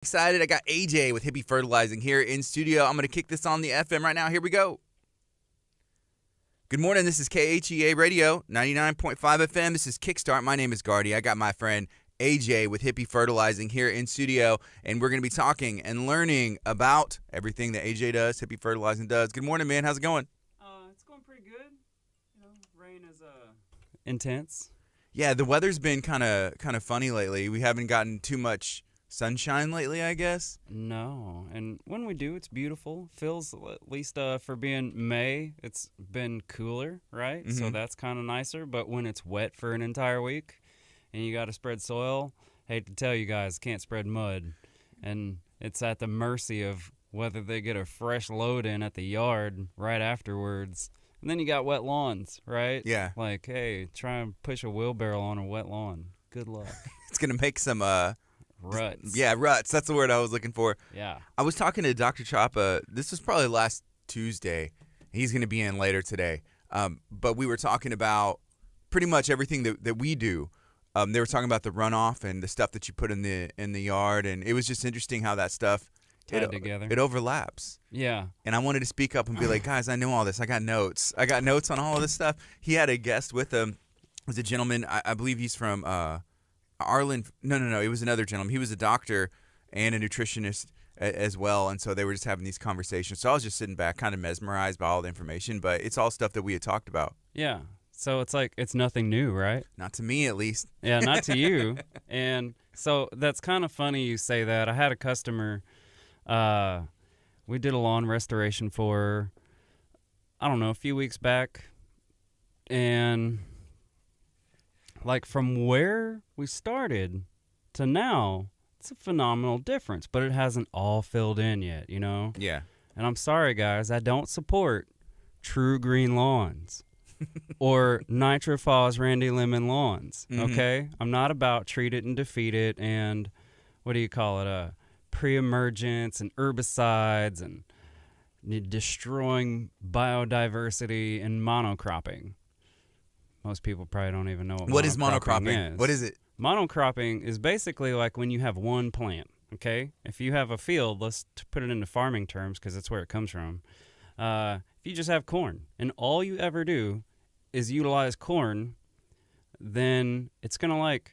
Excited. I got AJ with Hippie Fertilizing here in studio. I'm going to kick this on the FM right now. Here we go. Good morning. This is KHEA Radio, 99.5 FM. This is Kickstart. My name is Gardy. I got my friend AJ with Hippie Fertilizing here in studio, and we're going to be talking and learning about everything that AJ does, Hippie Fertilizing does. Good morning, man. How's it going? It's going pretty good. You know, rain is intense. Yeah, the weather's been kind of funny lately. We haven't gotten too much sunshine lately, I guess. No, and when we do, it's beautiful. Feels, at least for being May, it's been cooler, right? Mm-hmm. So that's kind of nicer. But when it's wet for an entire week and you got to spread soil, hate to tell you guys, can't spread mud. And it's at the mercy of whether they get a fresh load in at the yard right afterwards. And then you got wet lawns, right? Yeah. Like, hey, try and push a wheelbarrow on a wet lawn. Good luck. It's going to make some... ruts. Yeah, ruts. That's the word I was looking for. Yeah. I was talking to Dr. Chapa. This was probably last Tuesday. He's going to be in later today. But we were talking about pretty much everything that we do. They were talking about the runoff and the stuff that you put in the yard, and it was just interesting how that stuff together. It overlaps. Yeah. And I wanted to speak up and be like, guys, I know all this. I got notes. On all of this stuff. He had a guest with him. It was a gentleman. I believe he's from Arlen. No. He was another gentleman. He was a doctor and a nutritionist as well. And so they were just having these conversations. So I was just sitting back kind of mesmerized by all the information. But it's all stuff that we had talked about. Yeah. So it's like it's nothing new, right? Not to me, at least. Yeah, not to you. And so that's kind of funny you say that. I had a customer. We did a lawn restoration for, I don't know, a few weeks back. And like from where we started to now, it's a phenomenal difference, but it hasn't all filled in yet, you know? Yeah. And I'm sorry, guys, I don't support True Green Lawns or Nitrophos Randy Lemon Lawns, okay? I'm not about treat it and defeat it and, what do you call it, pre-emergence and herbicides and destroying biodiversity and monocropping. Most people probably don't even know what is monocropping. Is. What is it? Monocropping is basically like when you have one plant, okay? If you have a field, let's put it into farming terms because that's where it comes from. If you just have corn and all you ever do is utilize corn, then it's going to like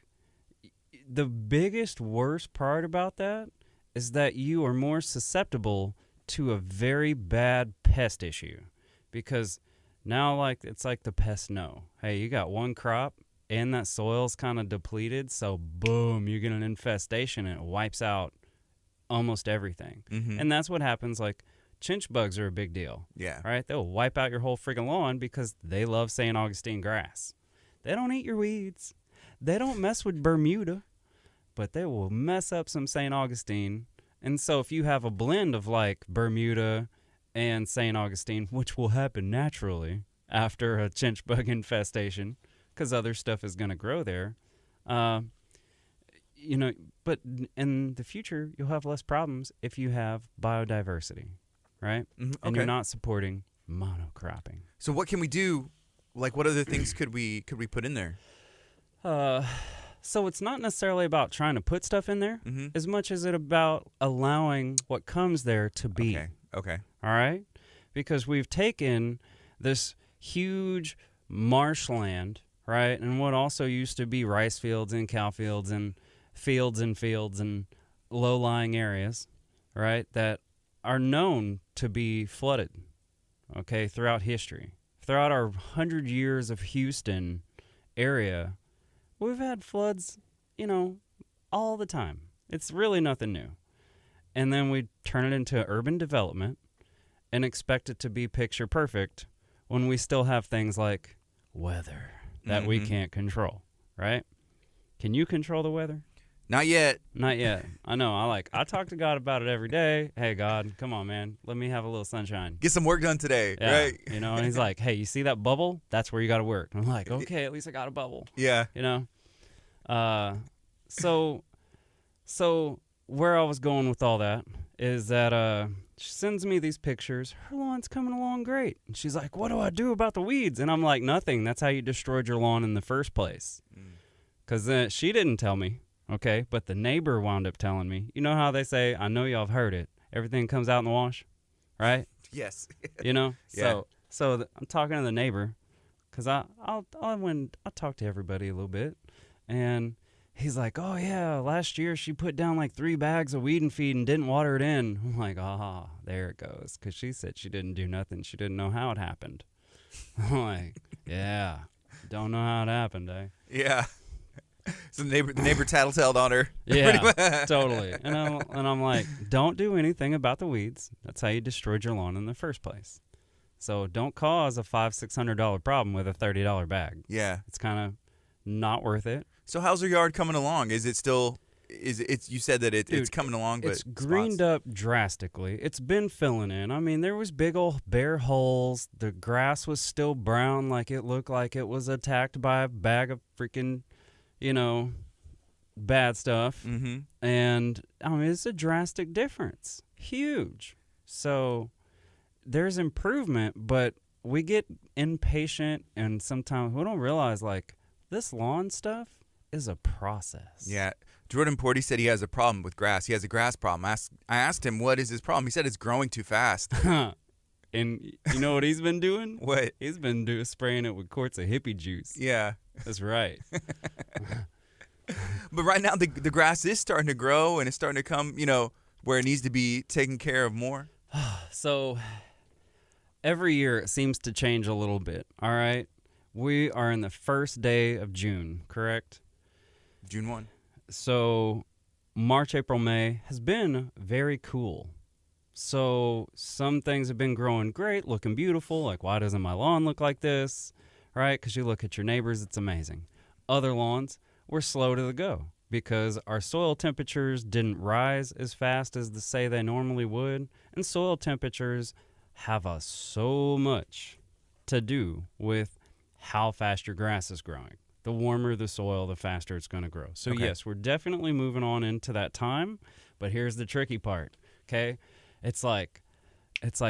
– the biggest worst part about that is that you are more susceptible to a very bad pest issue because – now, like it's like the pests know, hey, you got one crop and that soil's kind of depleted, so boom, you get an infestation and it wipes out almost everything. Mm-hmm. And that's what happens. Like chinch bugs are a big deal. Yeah. Right? They'll wipe out your whole friggin' lawn because they love St. Augustine grass. They don't eat your weeds. They don't mess with Bermuda, but they will mess up some St. Augustine. And so if you have a blend of like Bermuda and St. Augustine, which will happen naturally after a chinch bug infestation because other stuff is going to grow there. You know, but in the future, you'll have less problems if you have biodiversity, right? Mm-hmm. And you're not supporting monocropping. So what can we do? Like, what other things could we put in there? So it's not necessarily about trying to put stuff in there as much as it about allowing what comes there to be. Okay. All right? Because we've taken this huge marshland, right, and what also used to be rice fields and cow fields and fields and low-lying areas, right, that are known to be flooded, okay, throughout history. Throughout our 100 years of Houston area, we've had floods, you know, all the time. It's really nothing new. And then we turn it into urban development and expect it to be picture perfect when we still have things like weather that we can't control, right? Can you control the weather? Not yet. Not yet. I know. I talk to God about it every day. Hey, God, come on, man. Let me have a little sunshine. Get some work done today, yeah, right? You know, and he's like, hey, you see that bubble? That's where you got to work. And I'm like, okay, at least I got a bubble. Yeah. You know? So where I was going with all that is that she sends me these pictures. Her lawn's coming along great. And she's like, what do I do about the weeds? And I'm like, nothing. That's how you destroyed your lawn in the first place. Because she didn't tell me, Okay, but the neighbor wound up telling me, you know how they say, I know y'all have heard it, everything comes out in the wash, right? Yes. You know? Yeah. I'm talking to the neighbor because I talk to everybody a little bit, and he's like, oh yeah, last year she put down like 3 bags of weed and feed and didn't water it in. I'm like, there it goes, because she said she didn't do nothing. She didn't know how it happened. I'm like, yeah, don't know how it happened, eh? Yeah. So the neighbor tattletaled on her. Yeah, totally. And I'm like, don't do anything about the weeds. That's how you destroyed your lawn in the first place. So don't cause a $500-$600 problem with a $30 bag. Yeah. It's kind of not worth it. So how's her yard coming along? Is it still? You said that Dude, it's coming along, but it's greened up drastically. It's been filling in. I mean, there was big old bare holes. The grass was still brown, like it looked like it was attacked by a bag of freaking, bad stuff. Mm-hmm. And I mean, it's a drastic difference. Huge. So there's improvement, but we get impatient, and sometimes we don't realize, like, this lawn stuff is a process. Yeah. Jordan Porty said he has a problem with grass. He has a grass problem. I asked him, what is his problem? He said it's growing too fast. And you know what he's been doing? What? He's been spraying it with quarts of Hippie juice. Yeah. That's right. But right now the grass is starting to grow, and it's starting to come, where it needs to be taken care of more. So every year it seems to change a little bit, all right? We are in the first day of June, correct? June 1. So March, April, May has been very cool. So some things have been growing great, looking beautiful. Like, why doesn't my lawn look like this? Right? Because you look at your neighbors, it's amazing. Other lawns were slow to the go because our soil temperatures didn't rise as fast as they say they normally would. And soil temperatures have so much to do with how fast your grass is growing. The warmer the soil, the faster it's going to grow. So, yes, we're definitely moving on into that time. But here's the tricky part, okay? It's like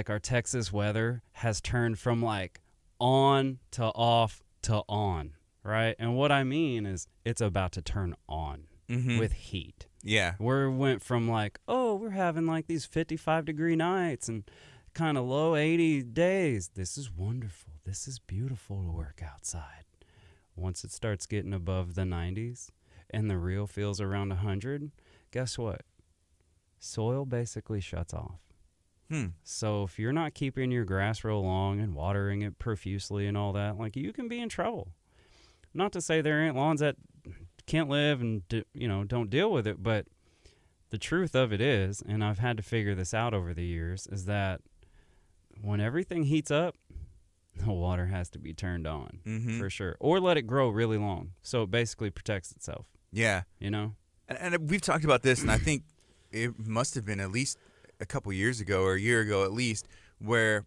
our Texas weather has turned from, like, on to off to on, right? And what I mean is it's about to turn on with heat. Yeah. We went from, like, we're having, like, these 55-degree nights and kind of low 80 days. This is wonderful. This is beautiful to work outside. Once it starts getting above the 90s and the real feels around 100, guess what? Soil basically shuts off. So if you're not keeping your grass real long and watering it profusely and all that, like, you can be in trouble. Not to say there ain't lawns that can't live and don't deal with it, but the truth of it is, and I've had to figure this out over the years, is that when everything heats up, the water has to be turned on for sure, or let it grow really long so it basically protects itself. Yeah. And we've talked about this, and I think it must have been at least a couple years ago or a year ago at least, where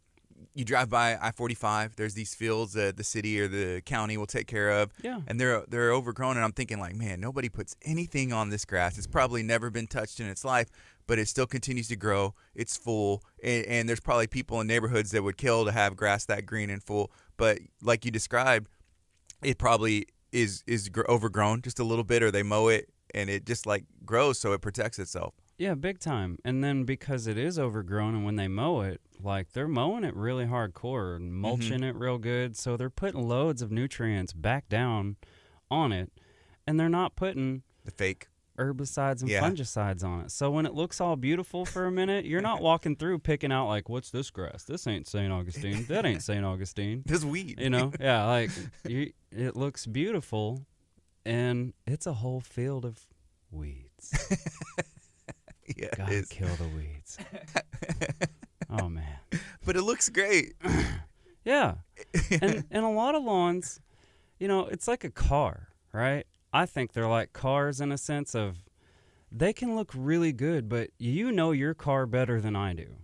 you drive by I-45, there's these fields that the city or the county will take care of, and they're overgrown, and I'm thinking, like, man, nobody puts anything on this grass. It's probably never been touched in its life, but it still continues to grow. It's full, and there's probably people in neighborhoods that would kill to have grass that green and full, but like you described, it probably is overgrown just a little bit, or they mow it, and it just, like, grows so it protects itself. Yeah, big time. And then because it is overgrown, and when they mow it, like, they're mowing it really hardcore and mulching it real good, so they're putting loads of nutrients back down on it, and they're not putting the fake herbicides and fungicides on it. So when it looks all beautiful for a minute, you're not walking through picking out, like, what's this grass? This ain't St. Augustine. That ain't St. Augustine. This weed. Yeah, like, it looks beautiful, and it's a whole field of weeds. Yeah, gotta kill the weeds. Oh, man. But it looks great. Yeah. And a lot of lawns, it's like a car, right? I think they're like cars in a sense of they can look really good, but your car better than I do.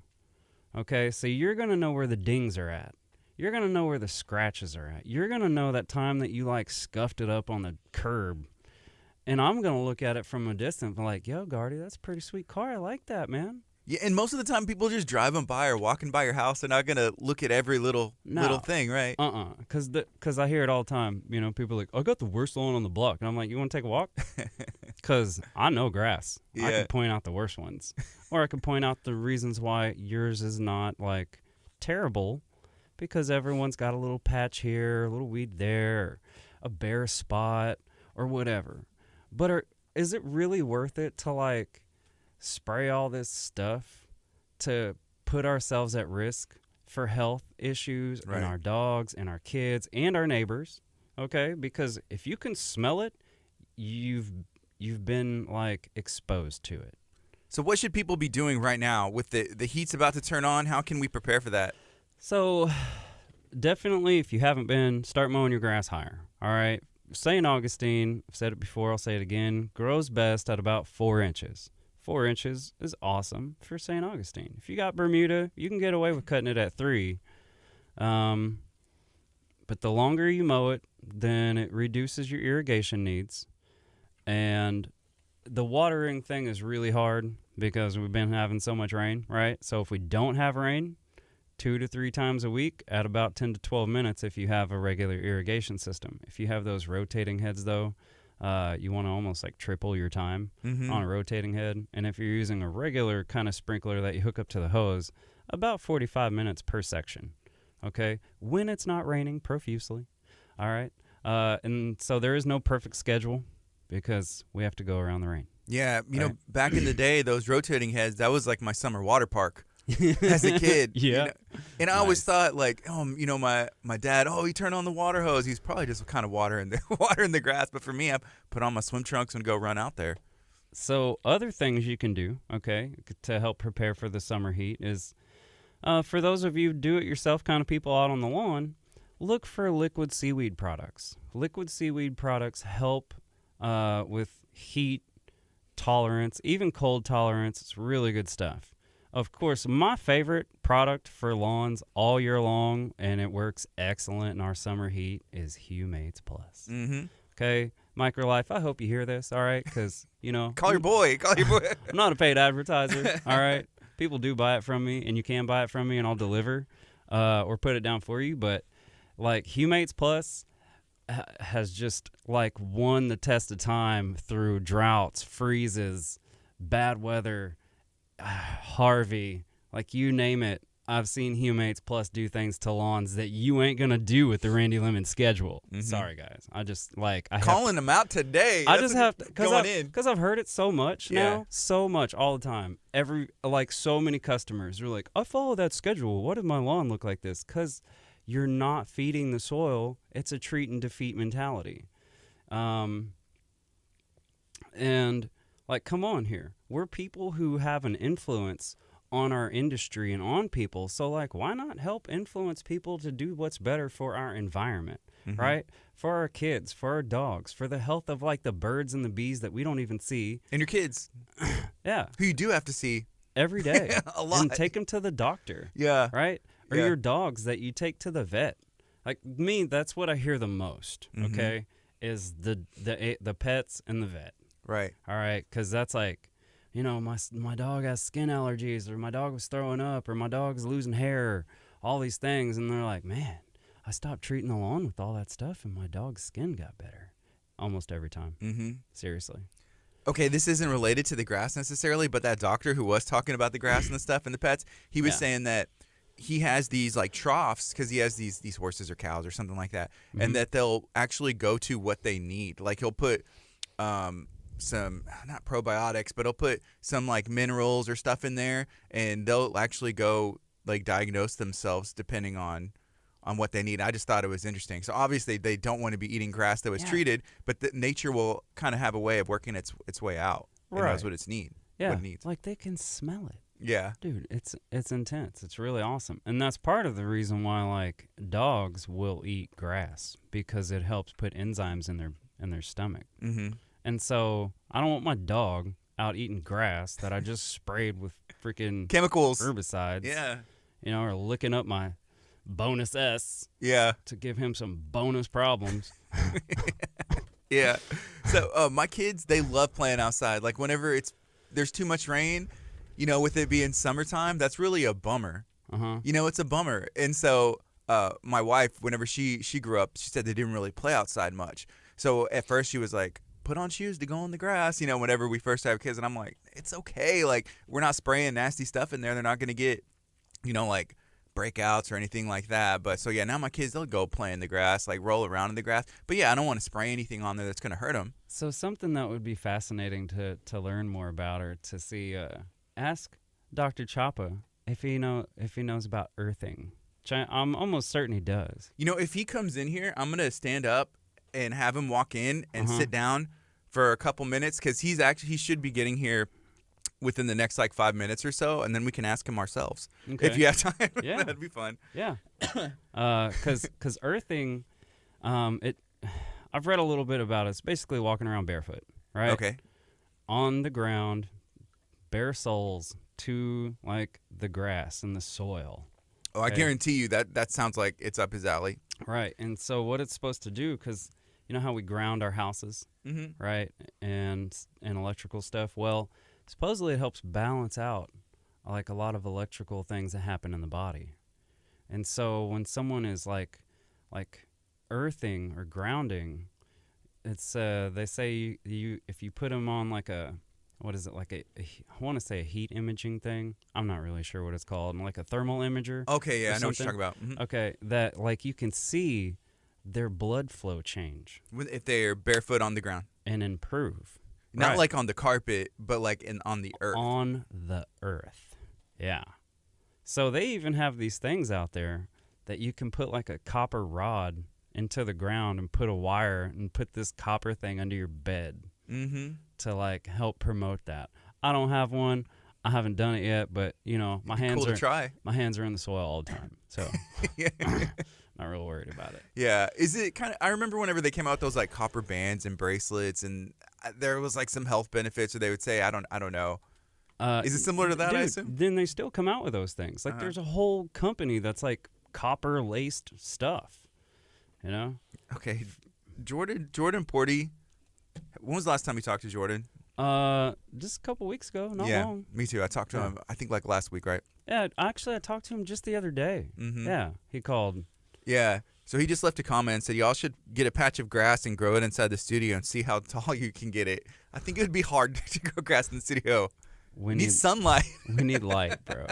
Okay? So you're going to know where the dings are at. You're going to know where the scratches are at. You're going to know that time that you, like, scuffed it up on the curb. And I'm going to look at it from a distance and be like, yo, Gardy, that's a pretty sweet car. I like that, man. Yeah, and most of the time people just driving by or walking by your house. They're not gonna look at every little thing, right? Because I hear it all the time. You know, people are like, I got the worst lawn on the block. And I'm like, you want to take a walk? Because I know grass. I Yeah. can point out the worst ones. Or I can point out the reasons why yours is not, like, terrible. Because everyone's got a little patch here, a little weed there, or a bare spot, or whatever. But is it really worth it to, like, spray all this stuff to put ourselves at risk for health issues Right. and our dogs and our kids and our neighbors? Okay, because if you can smell it, you've been like exposed to it. So what should people be doing right now with the heat's about to turn on? How can we prepare for that? So definitely, if you haven't been, start mowing your grass higher. All right, St. Augustine, I've said it before, I'll say it again, grows best at about 4 inches. 4 inches is awesome for St. Augustine. If you got Bermuda, you can get away with cutting it at 3. But the longer you mow it, then it reduces your irrigation needs. And the watering thing is really hard because we've been having so much rain, right? So if we don't have rain, 2 to 3 times a week at about 10 to 12 minutes if you have a regular irrigation system. If you have those rotating heads, though, you want to almost like triple your time on a rotating head. And if you're using a regular kind of sprinkler that you hook up to the hose, about 45 minutes per section, okay? When it's not raining profusely, all right? And so there is no perfect schedule because we have to go around the rain. Yeah, you know, back in the day, those rotating heads, that was like my summer water park. As a kid. Yeah. You know? And I always thought, like, you know, my dad, he turned on the water hose. He's probably just kind of watering the grass. But for me, I put on my swim trunks and go run out there. So other things you can do, okay, to help prepare for the summer heat is, for those of you do-it-yourself kind of people out on the lawn, look for liquid seaweed products. Liquid seaweed products help with heat tolerance, even cold tolerance. It's really good stuff. Of course, my favorite product for lawns all year long, and it works excellent in our summer heat, is Humates Plus. Mm-hmm. Okay, Microlife, I hope you hear this, all right? Because, you know. Call your boy. I'm not a paid advertiser, all right? People do buy it from me, and you can buy it from me, and I'll deliver or put it down for you. But, like, Humates Plus has just, like, won the test of time through droughts, freezes, bad weather, Harvey, like you name it. I've seen Humates Plus do things to lawns that you ain't gonna do with the Randy Lemon schedule. Mm-hmm. Sorry, guys. I just like calling them out today. I just have to because I've heard it so much now, so much all the time. So many customers are like, I follow that schedule. What if my lawn look like this? Because you're not feeding the soil. It's a treat and defeat mentality. And like, come on here. We're people who have an influence on our industry and on people. So, like, why not help influence people to do what's better for our environment, right? For our kids, for our dogs, for the health of, like, the birds and the bees that we don't even see. And your kids. Yeah. Who you do have to see. Every day. A lot. And take them to the doctor. Yeah. Right? Or your dogs that you take to the vet. Like, me, that's what I hear the most, okay, is the pets and the vet. Right. All right, because that's like, you know, my dog has skin allergies, or my dog was throwing up, or my dog's losing hair, or all these things. And they're like, man, I stopped treating the lawn with all that stuff, and my dog's skin got better almost every time. Mm-hmm. Seriously. Okay, this isn't related to the grass necessarily, but that doctor who was talking about the grass and the stuff and the pets, he was saying that he has these like troughs because he has these horses or cows or something like that, and that they'll actually go to what they need. Like he'll put some, not probiotics, but he'll put some like minerals or stuff in there, and they'll actually go like diagnose themselves depending on what they need. I just thought it was interesting. So obviously they don't want to be eating grass that was treated, but nature will kind of have a way of working its way out. It knows what its need. Yeah, what it needs. Like they can smell it. Yeah. Dude, it's intense. It's really awesome. And that's part of the reason why like dogs will eat grass, because it helps put enzymes in their stomach. Mm-hmm. And so I don't want my dog out eating grass that I just sprayed with freaking chemicals, herbicides. Yeah. You know, or licking up my bonus S. Yeah. To give him some bonus problems. Yeah. So my kids, they love playing outside. Like whenever there's too much rain, with it being summertime, that's really a bummer. It's a bummer. And so my wife, whenever she grew up, she said they didn't really play outside much. So at first she was like, put on shoes to go on the grass, whenever we first have kids. And I'm like, it's okay. Like, we're not spraying nasty stuff in there. They're not going to get, like breakouts or anything like that. But so, yeah, now my kids, they'll go play in the grass, like roll around in the grass. But, yeah, I don't want to spray anything on there that's going to hurt them. So something that would be fascinating to learn more about or to see, ask Dr. Chapa if he knows about earthing. I'm almost certain he does. If he comes in here, I'm going to stand up and have him walk in and sit down for a couple minutes, because he should be getting here within the next 5 minutes or so, and then we can ask him ourselves if you have time. Yeah. That'd be fun. Yeah. Because earthing, I've read a little bit about it. It's basically walking around barefoot, right? Okay. On the ground, bare soles to the grass and the soil. Oh, I guarantee you that sounds like it's up his alley. Right. And so what it's supposed to do, because you know how we ground our houses, right, and electrical stuff? Well, supposedly it helps balance out a lot of electrical things that happen in the body. And so when someone is like earthing or grounding, it's they say you if you put them on I want to say a heat imaging thing. I'm not really sure what it's called. Like a thermal imager. Okay, yeah, I know what you're talking about. Mm-hmm. Okay, that you can see their blood flow change if they're barefoot on the ground and improve. Not like on the carpet, but on the earth. On the earth, yeah. So they even have these things out there that you can put a copper rod into the ground and put a wire and put this copper thing under your bed to help promote that. I don't have one. I haven't done it yet, but my hands my hands are in the soil all the time, so not real worried about it. Yeah, is it kind of? I remember whenever they came out with those copper bands and bracelets, and there was some health benefits, or they would say, I don't know. Is it similar to that? Dude, I assume. Then they still come out with those things. There's a whole company that's copper laced stuff. Okay, Jordan Porty. When was the last time you talked to Jordan? Just a couple weeks ago. Not yeah, long. Me too. I talked to him. I think last week, right? Yeah, actually, I talked to him just the other day. Yeah, he called. Yeah, so he just left a comment and said, y'all should get a patch of grass and grow it inside the studio and see how tall you can get it. I think it would be hard to grow grass in the studio. We need sunlight. We need light, bro.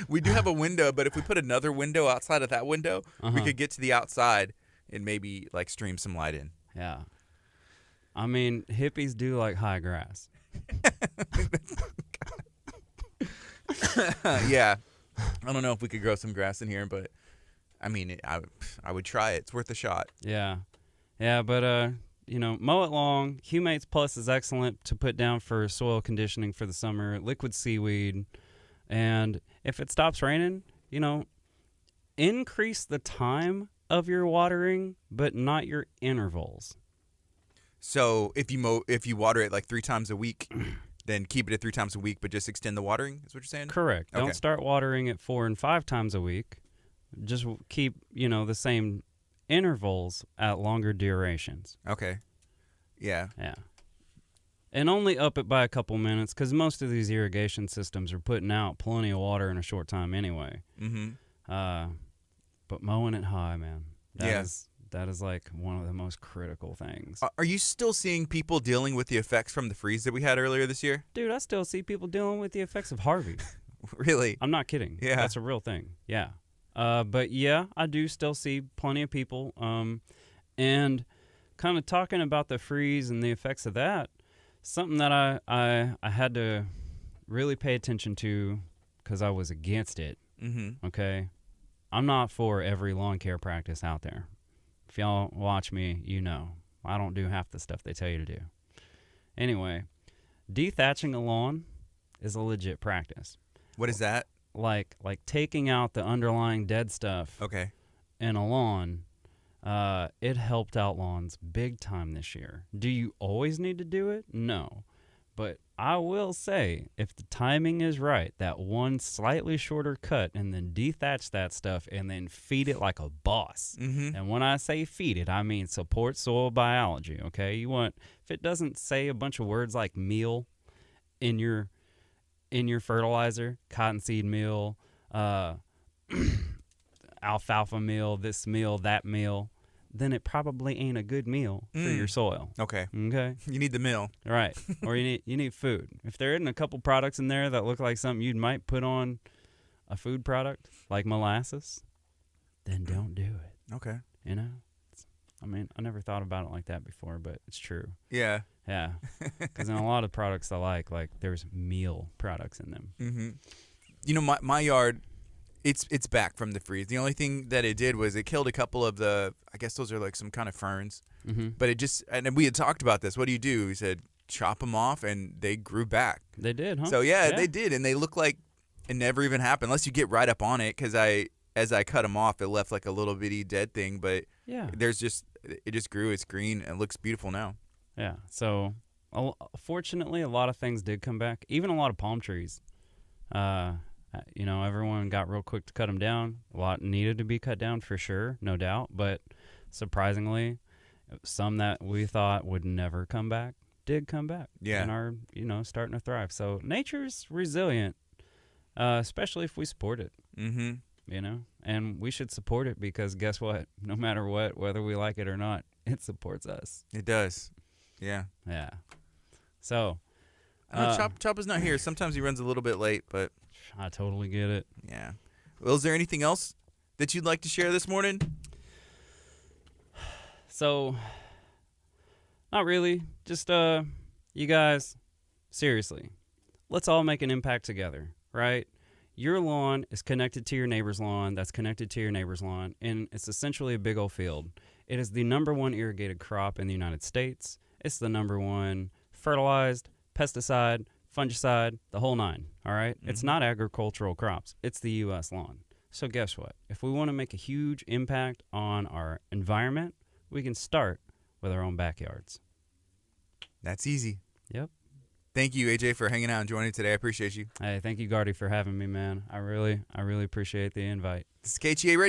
We do have a window, but if we put another window outside of that window, we could get to the outside and maybe stream some light in. Yeah. I mean, hippies do like high grass. Yeah. I don't know if we could grow some grass in here, but I mean, I would try it. It's worth a shot. Yeah. Yeah, but mow it long. Humates Plus is excellent to put down for soil conditioning for the summer. Liquid seaweed. And if it stops raining, increase the time of your watering, but not your intervals. So if you water it 3 times a week, then keep it at 3 times a week, but just extend the watering, is what you're saying? Correct. Okay. Don't start watering it 4 and 5 times a week. Just keep, the same intervals at longer durations. Okay. Yeah. Yeah. And only up it by a couple minutes, because most of these irrigation systems are putting out plenty of water in a short time anyway. But mowing it high, man. That is one of the most critical things. Are you still seeing people dealing with the effects from the freeze that we had earlier this year? Dude, I still see people dealing with the effects of Harvey. Really? I'm not kidding. Yeah. That's a real thing. Yeah. But yeah, I do still see plenty of people. And kind of talking about the freeze and the effects of that, something that I had to really pay attention to because I was against it. Okay? I'm not for every lawn care practice out there. If y'all watch me, I don't do half the stuff they tell you to do. Anyway, dethatching a lawn is a legit practice. What is that? Like taking out the underlying dead stuff in a lawn. It helped out lawns big time this year. Do you always need to do it? No. But I will say, if the timing is right, that one slightly shorter cut and then dethatch that stuff and then feed it like a boss. And when I say feed it, I mean support soil biology, okay? If it doesn't say a bunch of words like meal in your in your fertilizer, cottonseed meal, alfalfa meal, this meal, that meal, then it probably ain't a good meal for your soil. Okay. Okay? You need the meal. Right. Or you need food. If there isn't a couple products in there that look like something you might put on a food product, like molasses, then don't do it. Okay. You know? I mean, I never thought about it like that before, but it's true. Yeah. Yeah. Because in a lot of products I like there's meal products in them. Mm-hmm. You know, my yard, it's back from the freeze. The only thing that it did was it killed a couple of the, I guess those are like some kind of ferns. Mm-hmm. But it just, and we had talked about this. What do you do? We said, chop them off, and they grew back. They did, huh? So, yeah, they did. And they look like it never even happened, unless you get right up on it, because as I cut them off, it left like a little bitty dead thing. But yeah, it just grew. It's green, and it looks beautiful now. Yeah. So, fortunately, a lot of things did come back. Even a lot of palm trees. You know, everyone got real quick to cut them down. A lot needed to be cut down for sure, no doubt. But surprisingly, some that we thought would never come back did come back. Yeah. And are, you know, starting to thrive. So nature's resilient, especially if we support it. Mm-hmm. You know, and we should support it because guess what? No matter what, whether we like it or not, it supports us. It does. Yeah. Yeah. So. I know Chop is not here. Sometimes he runs a little bit late, but I totally get it. yeah. Well, is there anything else that you'd like to share this morning? So, not really. Just, you guys, seriously, let's all make an impact together, right? Your lawn is connected to your neighbor's lawn, that's connected to your neighbor's lawn, and it's essentially a big old field. It is the #1 irrigated crop in the United States. It's the #1 fertilized, pesticide, fungicide, the whole nine, all right? Mm-hmm. It's not agricultural crops. It's the U.S. lawn. So guess what? If we want to make a huge impact on our environment, we can start with our own backyards. That's easy. Yep. Thank you, AJ, for hanging out and joining today. I appreciate you. Hey, thank you, Gardy, for having me, man. I really appreciate the invite. This is KHEA Radio.